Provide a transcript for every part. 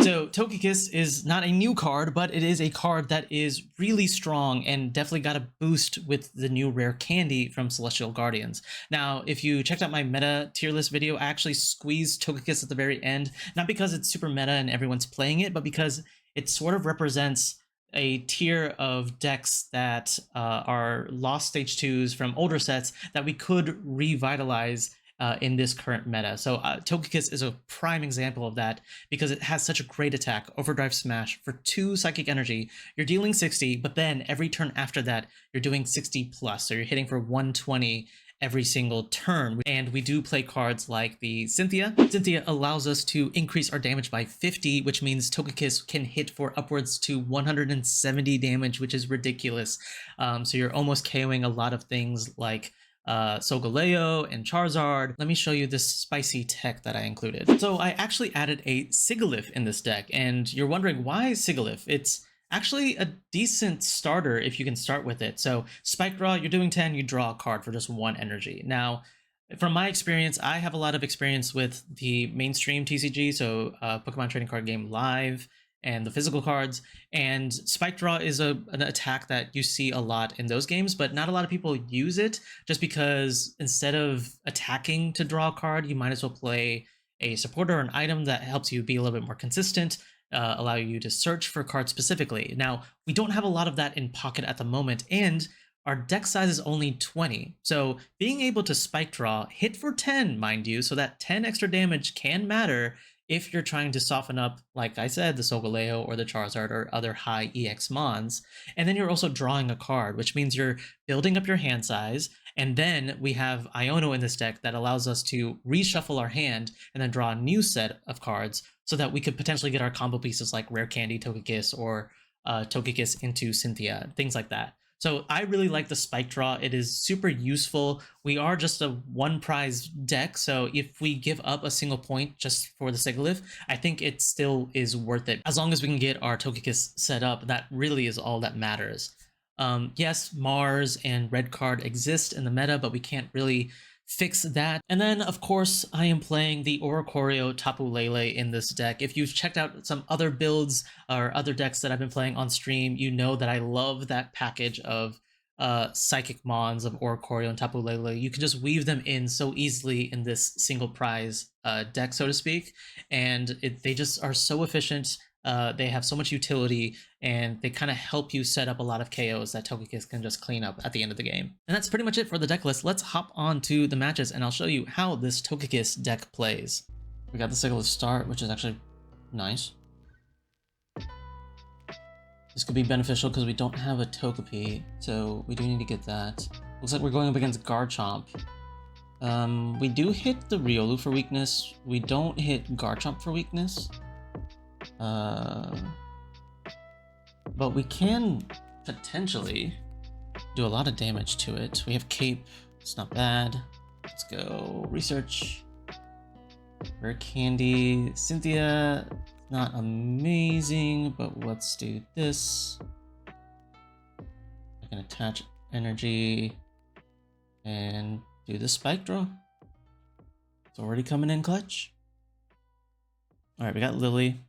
So Togekiss is not a new card, but it is a card that is really strong and definitely got a boost with the new Rare Candy from Celestial Guardians. Now, if you checked out my meta tier list video, I actually squeezed Togekiss at the very end, not because it's super meta and everyone's playing it, but because it sort of represents a tier of decks that are lost stage 2s from older sets that we could revitalize in this current meta. So Togekiss is a prime example of that because it has such a great attack, Overdrive Smash, for 2 Psychic Energy. You're dealing 60, but then every turn after that, you're doing 60 plus. So you're hitting for 120 every single turn. And we do play cards like the Cynthia. Cynthia allows us to increase our damage by 50, which means Togekiss can hit for upwards to 170 damage, which is ridiculous. So you're almost KOing a lot of things like Solgaleo and Charizard. Let me show you this spicy tech that I included. So I actually added a Sigilyph in this deck, and you're wondering why Sigilyph? It's actually a decent starter if you can start with it. So Spike Draw, you're doing 10, you draw a card for just 1 energy. Now, from my experience, I have a lot of experience with the mainstream TCG, so Pokemon Trading Card Game Live, and the physical cards, and Spike Draw is an attack that you see a lot in those games, but not a lot of people use it just because instead of attacking to draw a card, you might as well play a supporter or an item that helps you be a little bit more consistent, allow you to search for cards specifically. Now, we don't have a lot of that in Pocket at the moment, and our deck size is only 20, so being able to Spike Draw, hit for 10, mind you, so that 10 extra damage can matter if you're trying to soften up, like I said, the Solgaleo or the Charizard or other high EX mons. And then you're also drawing a card, which means you're building up your hand size. And then we have Iono in this deck that allows us to reshuffle our hand and then draw a new set of cards so that we could potentially get our combo pieces like Rare Candy Togekiss or Togekiss into Cynthia, things like that. So I really like the Spike Draw. It is super useful. We are just a 1 prize deck, so if we give up a single point just for the Sigilyph, I think it still is worth it. As long as we can get our Togekiss set up, that really is all that matters. Yes, Mars and Red Card exist in the meta, but we can't really fix that. And then, of course, I am playing the Oricorio Tapu Lele in this deck. If you've checked out some other builds or other decks that I've been playing on stream, you know that I love that package of Psychic Mons of Oricorio and Tapu Lele. You can just weave them in so easily in this single prize deck, so to speak, and they just are so efficient. They have so much utility, and they kind of help you set up a lot of KOs that Togekiss can just clean up at the end of the game. And that's pretty much it for the deck list. Let's hop on to the matches, and I'll show you how this Togekiss deck plays. We got the Sigilyph start, which is actually nice. This could be beneficial because we don't have a Togepi, so we do need to get that. Looks like we're going up against Garchomp. We do hit the Riolu for weakness. We don't hit Garchomp for weakness. But we can potentially do a lot of damage to it. We have Cape, it's not bad. Let's go research. Rare Candy, Cynthia, not amazing, but let's do this. I can attach energy and do the Spike Draw. It's already coming in clutch. All right, we got Lily.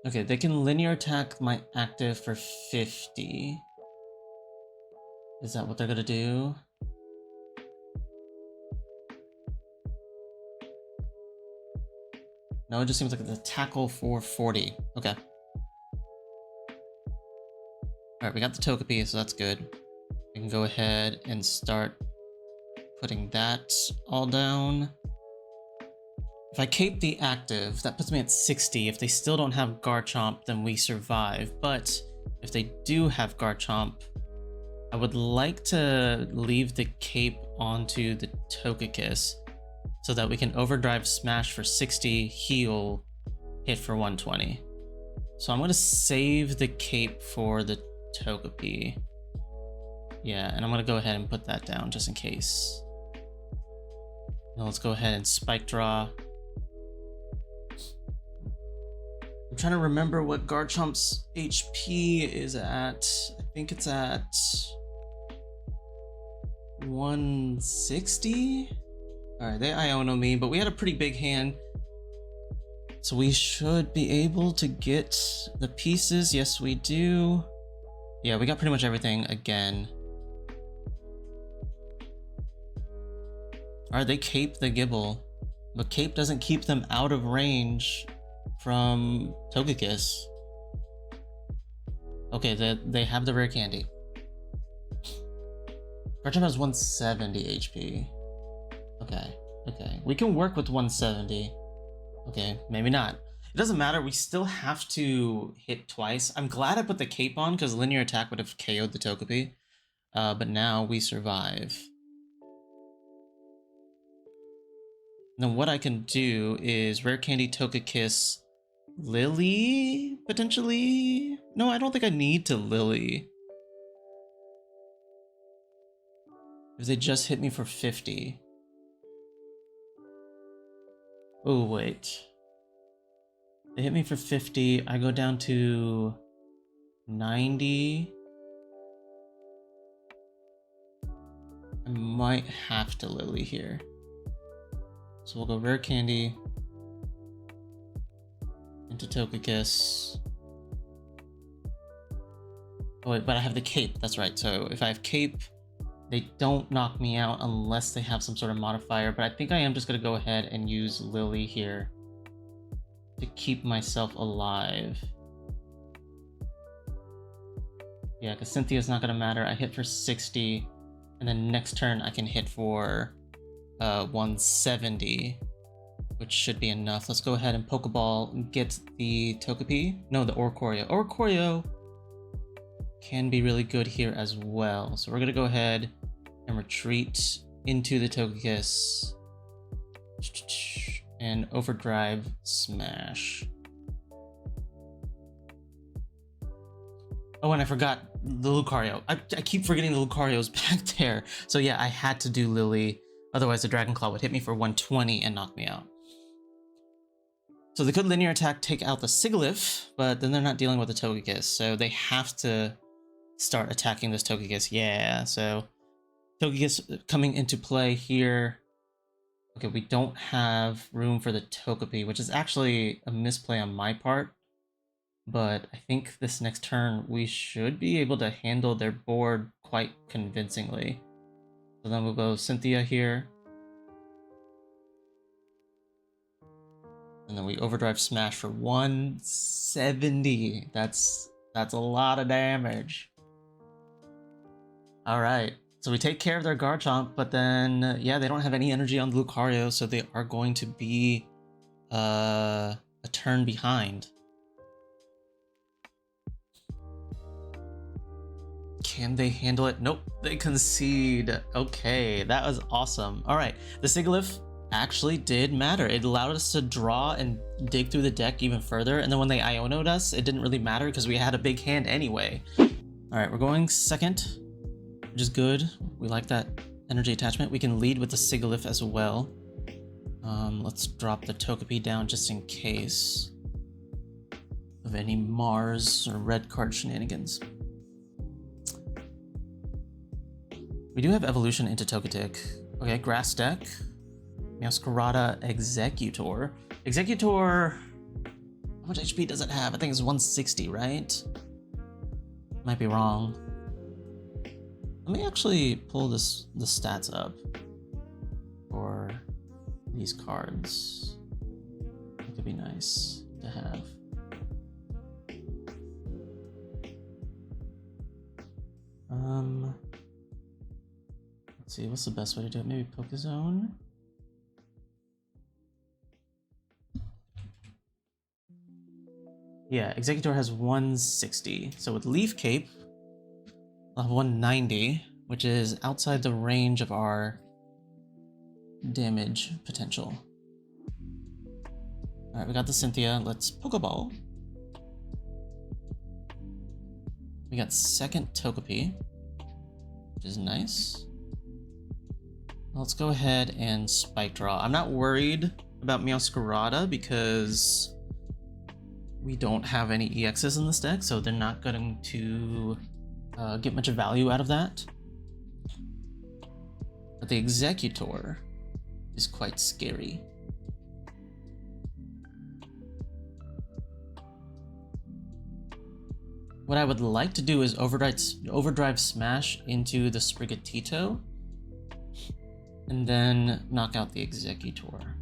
Okay, they can linear attack my active for 50. Is that what they're gonna do? No, it just seems like it's a tackle for 40. Okay. Alright, we got the Togepi, so that's good. We can go ahead and start putting that all down. If I cape the active, that puts me at 60. If they still don't have Garchomp, then we survive. But if they do have Garchomp, I would like to leave the cape onto the Togekiss so that we can overdrive smash for 60, heal, hit for 120. So I'm going to save the cape for the Togepi. Yeah, and I'm going to go ahead and put that down just in case. Now let's go ahead and Spike Draw. I'm trying to remember what Garchomp's HP is at. I think it's at 160? All Alright, they Iono me, but we had a pretty big hand. So we should be able to get the pieces. Yes, we do. Yeah, we got pretty much everything again. Alright, they cape the Gibble. But cape doesn't keep them out of range from Togekiss. Okay, they have the rare candy. Garchomp has 170 HP. Okay, okay. We can work with 170. Okay, maybe not. It doesn't matter, we still have to hit twice. I'm glad I put the cape on because linear attack would have KO'd the Togepi. But now we survive. Then what I can do is Rare Candy, Togekiss, Lily, potentially? No, I don't think I need to Lily. If they just hit me for 50. Oh, wait. They hit me for 50, I go down to 90. I might have to Lily here. So we'll go Rare Candy into Togekiss. Oh wait, but I have the cape, that's right. So if I have cape, they don't knock me out unless they have some sort of modifier, but I think I am just gonna go ahead and use Lily here to keep myself alive. Yeah, because Cynthia's not gonna matter. I hit for 60, and then next turn I can hit for 170, which should be enough. Let's go ahead and Pokeball and get the Togepi. No, the Oricorio. Oricorio can be really good here as well. So we're gonna go ahead and retreat into the Togekiss and Overdrive Smash. Oh, and I forgot the Lucario. I keep forgetting the Lucario's back there. So yeah, I had to do Lily. Otherwise, the Dragon Claw would hit me for 120 and knock me out. So they could linear attack, take out the Sigilyph, but then they're not dealing with the Togekiss, so they have to start attacking this Togekiss. Yeah, so Togekiss coming into play here. Okay, we don't have room for the Togepi, which is actually a misplay on my part. But I think this next turn, we should be able to handle their board quite convincingly. So then we'll go Cynthia here. And then we Overdrive Smash for 170. That's a lot of damage. Alright, so we take care of their Garchomp, but then, yeah, they don't have any energy on Lucario, so they are going to be a turn behind. Can they handle it? Nope, they concede. Okay, that was awesome. All right, the Sigilyph actually did matter. It allowed us to draw and dig through the deck even further, and then when they Iono'd us, it didn't really matter because we had a big hand anyway. All right, we're going second, which is good. We like that energy attachment. We can lead with the Sigilyph as well. Let's drop the Togepi down just in case of any Mars or red card shenanigans. We do have evolution into Togetic. Okay, Grass Deck. Meowscarada Executor. Executor, how much HP does it have? I think it's 160, right? Might be wrong. Let me actually pull the stats up for these cards. It could be nice to have. Let's see, what's the best way to do it? Maybe Pokezone? Yeah, Executor has 160. So with Leaf Cape, I'll have 190, which is outside the range of our damage potential. Alright, we got the Cynthia. Let's Pokeball. We got second Togepi, which is nice. Let's go ahead and Spike Draw. I'm not worried about Meowscarada because we don't have any EXs in this deck, so they're not going to get much value out of that. But the Executor, is quite scary. What I would like to do is overdrive smash into the Sprigatito and then knock out the Executor.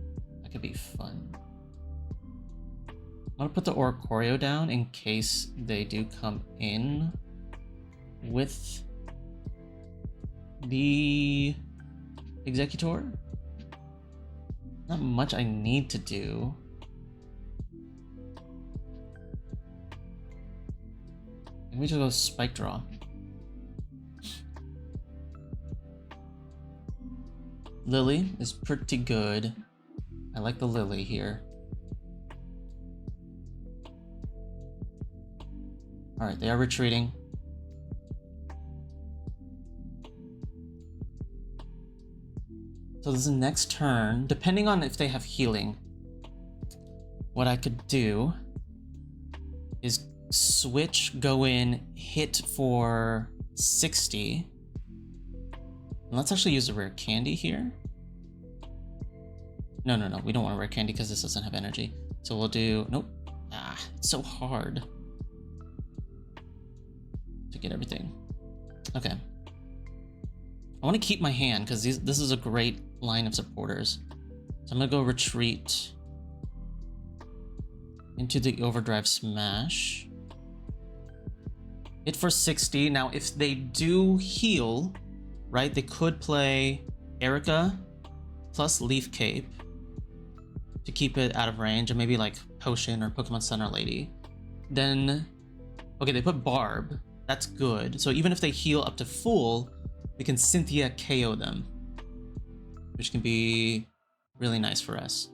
That could be fun. I'm gonna put the Oricorio down in case they do come in with the Executor. Not much I need to do. Maybe just go Spike Draw. Lily is pretty good. I like the Lily here. Alright, they are retreating. So this is the next turn. Depending on if they have healing, what I could do is switch, go in, hit for 60. And let's actually use a rare candy here. No, we don't want a rare candy because this doesn't have energy. So we'll do, nope. Ah, it's so hard to get everything. Okay. I want to keep my hand because this is a great line of supporters. So I'm gonna go retreat into the overdrive smash. Hit for 60. Now, if they do heal, right, they could play Erica plus Leaf Cape to keep it out of range, and maybe like Potion or Pokemon Center Lady. Then, okay, they put Barb. That's good. So even if they heal up to full, we can Cynthia KO them, which can be really nice for us.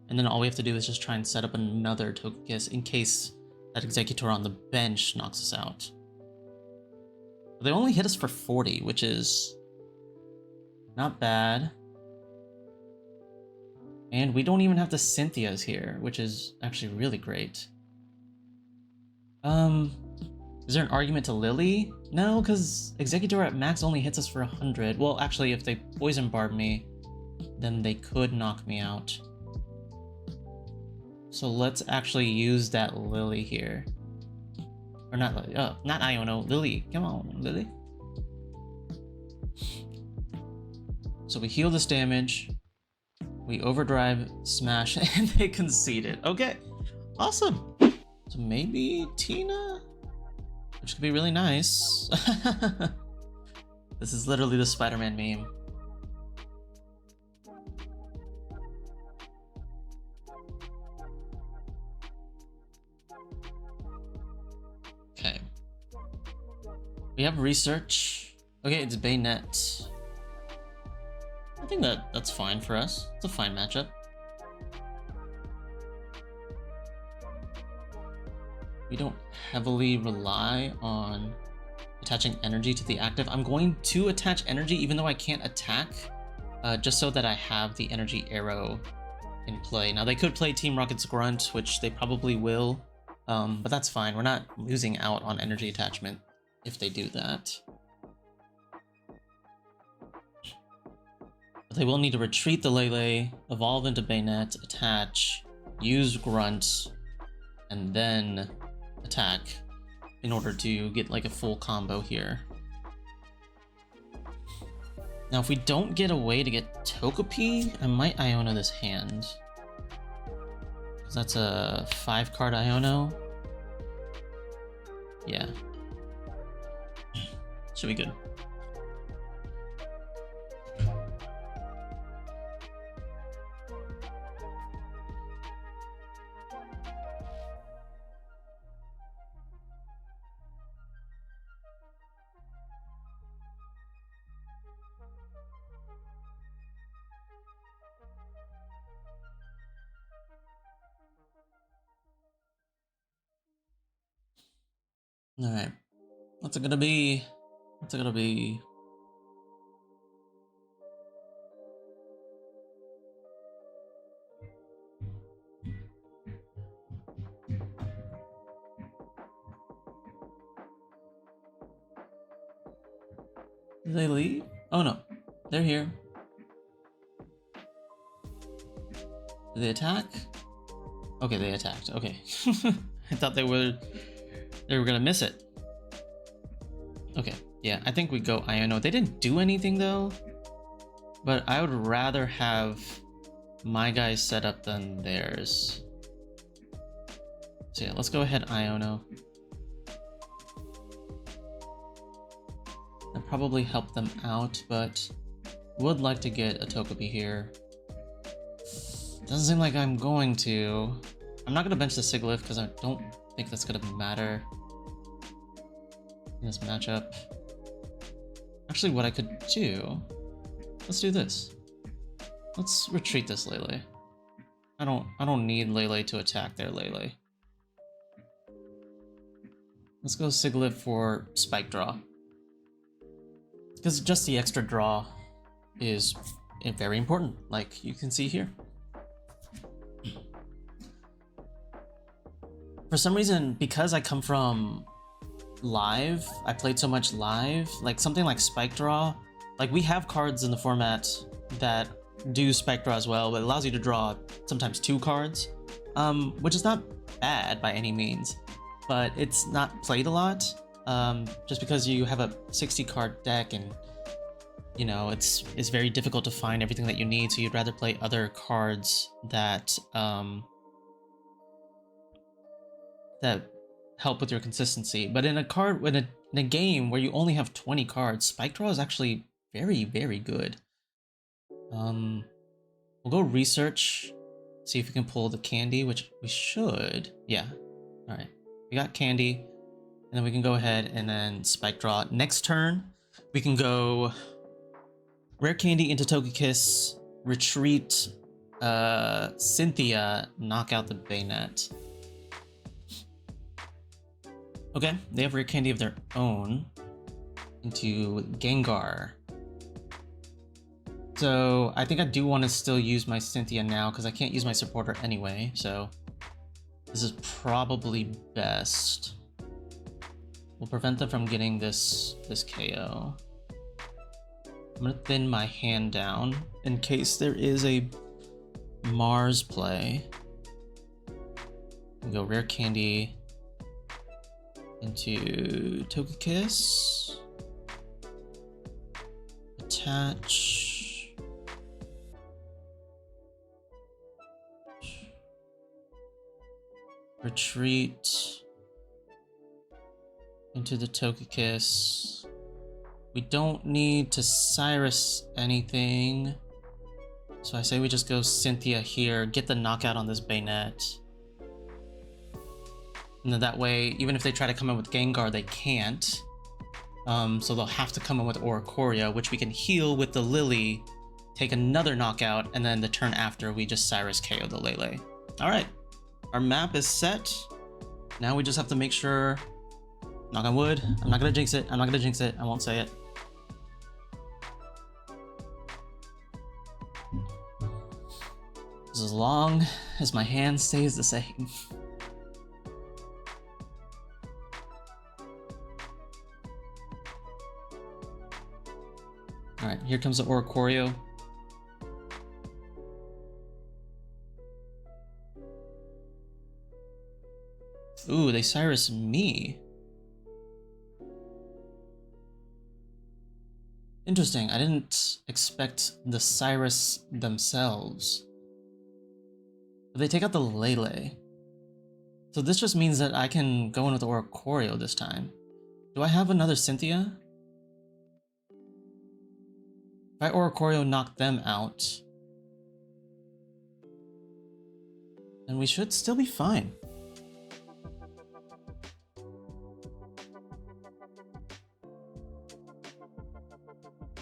And then all we have to do is just try and set up another Togekiss in case that Executor on the bench knocks us out. But they only hit us for 40, which is not bad. And we don't even have the Cynthias here, which is actually really great. Is there an argument to Lily? No, because Executor at max only hits us for 100. Well, actually, if they Poison Barb me, then they could knock me out. So let's actually use that Lily here. Or not Lily, not Iono, Lily. Come on, Lily. So we heal this damage. We overdrive, smash, and they conceded. Okay, awesome. So maybe Tina? Which could be really nice. This is literally the Spider-Man meme. Okay. We have research. Okay, it's Bayonet. I think that's fine for us. It's a fine matchup. We don't heavily rely on attaching energy to the active. I'm going to attach energy even though I can't attack, just so that I have the energy arrow in play. Now they could play Team Rocket's Grunt, which they probably will, but that's fine. We're not losing out on energy attachment if they do that. But they will need to retreat the Lele, evolve into Bayonet, attach, use Grunt, and then attack in order to get like a full combo here. Now if we don't get a way to get Togepi, I might Iono this hand. Because that's a 5-card Iono. Yeah. Should be good. Alright. What's it gonna be? What's it gonna be? Did they leave? Oh no. they're here. Did they attack? Okay, they attacked. Okay. I thought they were gonna miss it. Okay, yeah, I think we go Iono. They didn't do anything though, but I would rather have my guys set up than theirs. So yeah, let's go ahead Iono. That probably help them out, but would like to get a Togepi here. Doesn't seem like I'm going to. I'm not gonna bench the Sigilyph because I don't think that's gonna matter in this matchup. Actually, what I could do, let's do this. Let's retreat this Lele. I don't need Lele to attack their Lele. Let's go Sigilyph for Spike Draw. Because just the extra draw is very important, like you can see here. For some reason, because I come from live, I played so much live, like something like Spike Draw, like we have cards in the format that do Spike Draw as well, but it allows you to draw sometimes 2 cards, which is not bad by any means, but it's not played a lot, just because you have a 60 card deck and you know, it's very difficult to find everything that you need, so you'd rather play other cards that that help with your consistency. But in a game where you only have 20 cards, Spike Draw is actually very, very good. We'll go research, see if we can pull the candy, which we should. Yeah. Alright. We got candy. And then we can go ahead and then Spike Draw. Next turn, we can go Rare Candy into Togekiss, retreat Cynthia, knock out the Bayonet. Okay, they have Rare Candy of their own into Gengar. So I think I do want to still use my Cynthia now because I can't use my supporter anyway, so this is probably best. We'll prevent them from getting this KO. I'm gonna thin my hand down in case there is a Mars play. Go Rare Candy into Togekiss. Attach. Retreat into the Togekiss. We don't need to Cyrus anything, so I say we just go Cynthia here, get the knockout on this Bayonet. And then that way, even if they try to come in with Gengar, they can't. So they'll have to come in with Oricorio, which we can heal with the Lily, take another knockout, and then the turn after we just Cyrus KO the Lele. Alright, our map is set. Now we just have to make sure, knock on wood, I'm not gonna jinx it, I won't say it. As long as my hand stays the same. Alright, here comes the Oricorio. Ooh, they Cyrus me. Interesting, I didn't expect the Cyrus themselves. But they take out the Lele. So this just means that I can go in with the Oricorio this time. Do I have another Cynthia? If I Oricorio knock them out, then we should still be fine.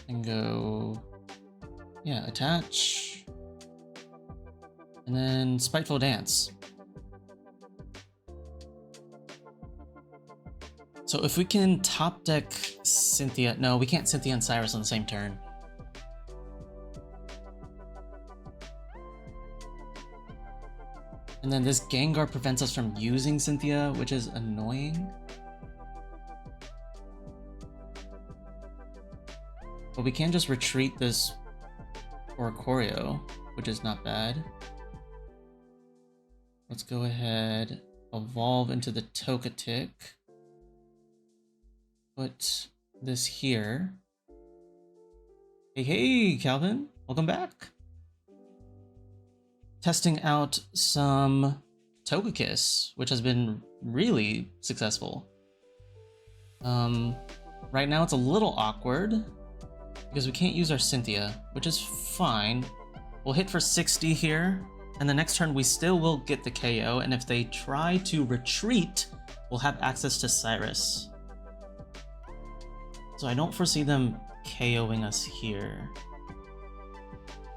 And go, yeah, attach. And then Spiteful Dance. So if we can top deck Cynthia, no, we can't Cynthia and Cyrus on the same turn. And then this Gengar prevents us from using Cynthia, which is annoying. But we can just retreat this Oricorio, which is not bad. Let's go ahead, evolve into the Togekiss. Put this here. Hey, Calvin, welcome back. Testing out some Togekiss, which has been really successful. Right now it's a little awkward because we can't use our Cynthia, which is fine. We'll hit for 60 here, and the next turn we still will get the KO, and if they try to retreat, we'll have access to Cyrus. So I don't foresee them KOing us here.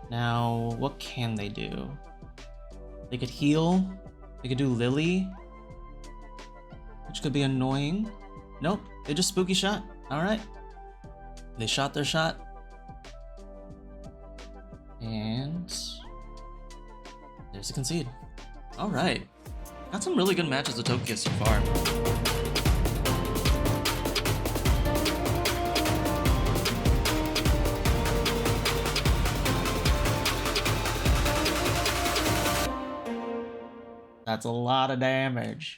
Now, what can they do? They could heal, they could do Lily, which could be annoying. Nope, they just Spooky Shot. Alright. They shot their shot. And there's a concede. Alright. Got some really good matches with Togekiss so far. That's a lot of damage.